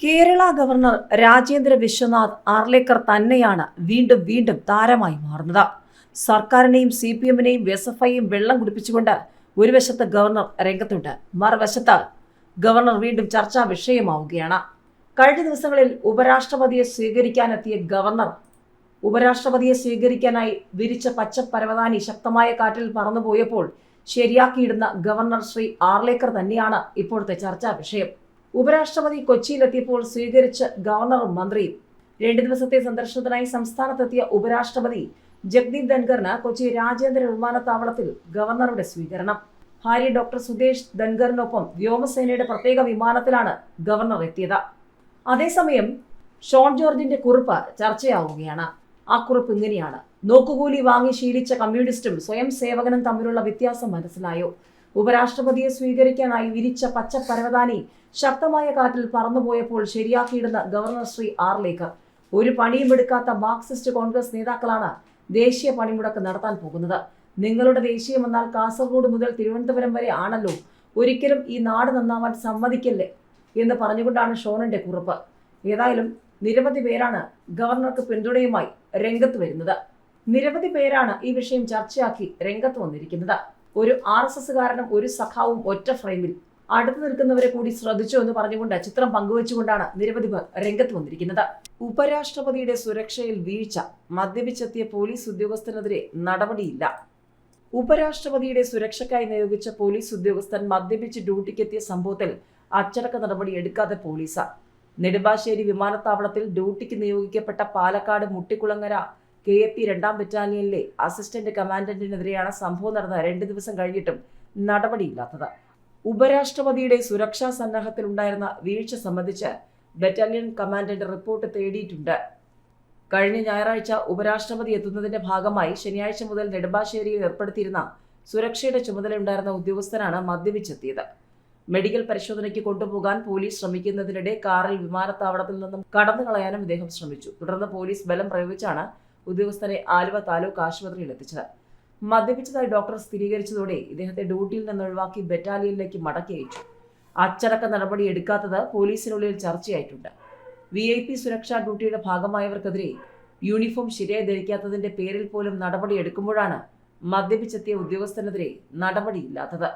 Kerala governor Rajendra Vishwanath Arlekar തന്നെയാണ് വീണ്ടും താരമായി മാറുന്നത്. സർക്കാരിനെയും CPM-നെയും SFIയും വെള്ളം കുടിപ്പിച്ചുകൊണ്ട് ഒരു വശത്ത് ഗവർണർ രംഗത്തുണ്ട്, മറുവശത്ത് ഗവർണർ വീണ്ടും ചർച്ചാ വിഷയമാവുകയാണ്. കഴിഞ്ഞ ദിവസങ്ങളിൽ ഉപരാഷ്ട്രപതിയെ സ്വീകരിക്കാനെത്തിയ ഗവർണർ ഉപരാഷ്ട്രപതിയെ സ്വീകരിക്കാനായി വിരിച്ച പച്ച പരവതാനി ശക്തമായ കാറ്റിൽ പറന്നുപോയപ്പോൾ ശരിയാക്കിയിടുന്ന ഗവർണർ ശ്രീ ആർലേക്കർ തന്നെയാണ് ഇപ്പോഴത്തെ ചർച്ചാ വിഷയം. ഉപരാഷ്ട്രപതി കൊച്ചിയിലെത്തിയപ്പോൾ സ്വീകരിച്ച ഗവർണറും മന്ത്രിയും. 2 ദിവസത്തെ സന്ദർശനത്തിനായി സംസ്ഥാനത്തെത്തിയ ഉപരാഷ്ട്രപതി ജഗ്ദീപ് ധൻഖറിന് കൊച്ചി രാജ്യാന്തര വിമാനത്താവളത്തിൽ ഗവർണറുടെ സ്വീകരണം. ഭാര്യ ഡോക്ടർ സുദേശ് ധൻഖറിനൊപ്പം വ്യോമസേനയുടെ പ്രത്യേക വിമാനത്തിലാണ് ഗവർണർ എത്തിയത്. അതേസമയം ഷോൺ ജോർജിന്റെ കുറിപ്പ് ചർച്ചയാവുകയാണ്. ആ കുറിപ്പ് ഇങ്ങനെയാണ്: നോക്കുകൂലി വാങ്ങി ശീലിച്ച കമ്മ്യൂണിസ്റ്റും സ്വയം സേവകനും തമ്മിലുള്ള വ്യത്യാസം മനസ്സിലായോ? ഉപരാഷ്ട്രപതിയെ സ്വീകരിക്കാനായി വിരിച്ച പച്ച പരവതാനി ശക്തമായ കാറ്റിൽ പറന്നുപോയപ്പോൾ ശരിയാക്കിയിടുന്ന ഗവർണർ ശ്രീ ആർലേക്കർ. ഒരു പണിയും എടുക്കാത്ത മാർക്സിസ്റ്റ് കോൺഗ്രസ് നേതാക്കളാണ് ദേശീയ പണിമുടക്ക് നടത്താൻ പോകുന്നത്. നിങ്ങളുടെ ദേശീയം എന്നാൽ കാസർഗോഡ് മുതൽ തിരുവനന്തപുരം വരെ ആണല്ലോ. ഒരിക്കലും ഈ നാട് നന്നാവാൻ സമ്മതിക്കല്ലേ എന്ന് പറഞ്ഞുകൊണ്ടാണ് ഷോണിന്റെ കുറിപ്പ്. ഏതായാലും നിരവധി പേരാണ് ഗവർണർക്ക് പിന്തുണയുമായി രംഗത്ത് വരുന്നത്. നിരവധി പേരാണ് ഈ വിഷയം ചർച്ചയാക്കി രംഗത്ത് വന്നിരിക്കുന്നത്. ഒരു RSSകാരനും ഒരു സഖാവും ഒറ്റ ഫ്രെയിമിൽ. അടുത്തു നിൽക്കുന്നവരെ കൂടി ശ്രദ്ധിച്ചു എന്ന് പറഞ്ഞുകൊണ്ട് ചിത്രം പങ്കുവച്ചുകൊണ്ടാണ് നിരവധി പേർ രംഗത്ത് വന്നിരിക്കുന്നത്. ഉപരാഷ്ട്രപതിയുടെ സുരക്ഷയിൽ വീഴ്ച, മദ്യപിച്ചെത്തിയ പോലീസ് ഉദ്യോഗസ്ഥനെതിരെ നടപടിയില്ല. ഉപരാഷ്ട്രപതിയുടെ സുരക്ഷയ്ക്കായി നിയോഗിച്ച പോലീസ് ഉദ്യോഗസ്ഥൻ മദ്യപിച്ച് ഡ്യൂട്ടിക്കെത്തിയ സംഭവത്തിൽ അച്ചടക്ക നടപടി എടുക്കാതെ പോലീസ്. നെടുമ്പാശ്ശേരി വിമാനത്താവളത്തിൽ ഡ്യൂട്ടിക്ക് നിയോഗിക്കപ്പെട്ട പാലക്കാട് മുട്ടിക്കുളങ്ങര KAP 2ാം ബറ്റാലിയനിലെ അസിസ്റ്റന്റ് കമാൻഡന്റിനെതിരെയാണ് സംഭവം നടന്ന 2 ദിവസം കഴിഞ്ഞിട്ടും നടപടിയില്ലാത്തത്. ഉപരാഷ്ട്രപതിയുടെ സുരക്ഷാ സന്നാഹത്തിലുണ്ടായിരുന്ന വീഴ്ച സംബന്ധിച്ച് ബറ്റാലിയൻ കമാൻഡന്റ് റിപ്പോർട്ട് തേടിയിട്ടുണ്ട്. കഴിഞ്ഞ ഞായറാഴ്ച ഉപരാഷ്ട്രപതി എത്തുന്നതിന്റെ ഭാഗമായി ശനിയാഴ്ച മുതൽ നെടുമ്പാശ്ശേരിയിൽ ഏർപ്പെടുത്തിയിരുന്ന സുരക്ഷയുടെ ചുമതലയുണ്ടായിരുന്ന ഉദ്യോഗസ്ഥനാണ് മദ്യപിച്ചെത്തിയത്. മെഡിക്കൽ പരിശോധനയ്ക്ക് കൊണ്ടുപോകാൻ പോലീസ് ശ്രമിക്കുന്നതിനിടെ കാറിൽ വിമാനത്താവളത്തിൽ നിന്നും കടന്നു കളയാനും ഇദ്ദേഹം ശ്രമിച്ചു. തുടർന്ന് പോലീസ് ബലം പ്രയോഗിച്ചാണ് ഉദ്യോഗസ്ഥനെ ആലുവ താലൂക്ക് ആശുപത്രിയിൽ എത്തിച്ചത്. മദ്യപിച്ചതായി ഡോക്ടർ സ്ഥിരീകരിച്ചതോടെ ഇദ്ദേഹത്തെ ഡ്യൂട്ടിയിൽ നിന്ന് ഒഴിവാക്കി ബറ്റാലിയനിലേക്ക് മടക്കി അയച്ചു. അച്ചടക്ക നടപടി എടുക്കാത്തത് പോലീസിനുള്ളിൽ ചർച്ചയായിട്ടുണ്ട്. VIP സുരക്ഷാ ഡ്യൂട്ടിയുടെ ഭാഗമായവർക്കെതിരെ യൂണിഫോം ശരിയായി ധരിക്കാത്തതിന്റെ പേരിൽ പോലും നടപടി എടുക്കുമ്പോഴാണ് മദ്യപിച്ചെത്തിയ ഉദ്യോഗസ്ഥനെതിരെ നടപടിയില്ലാത്തത്.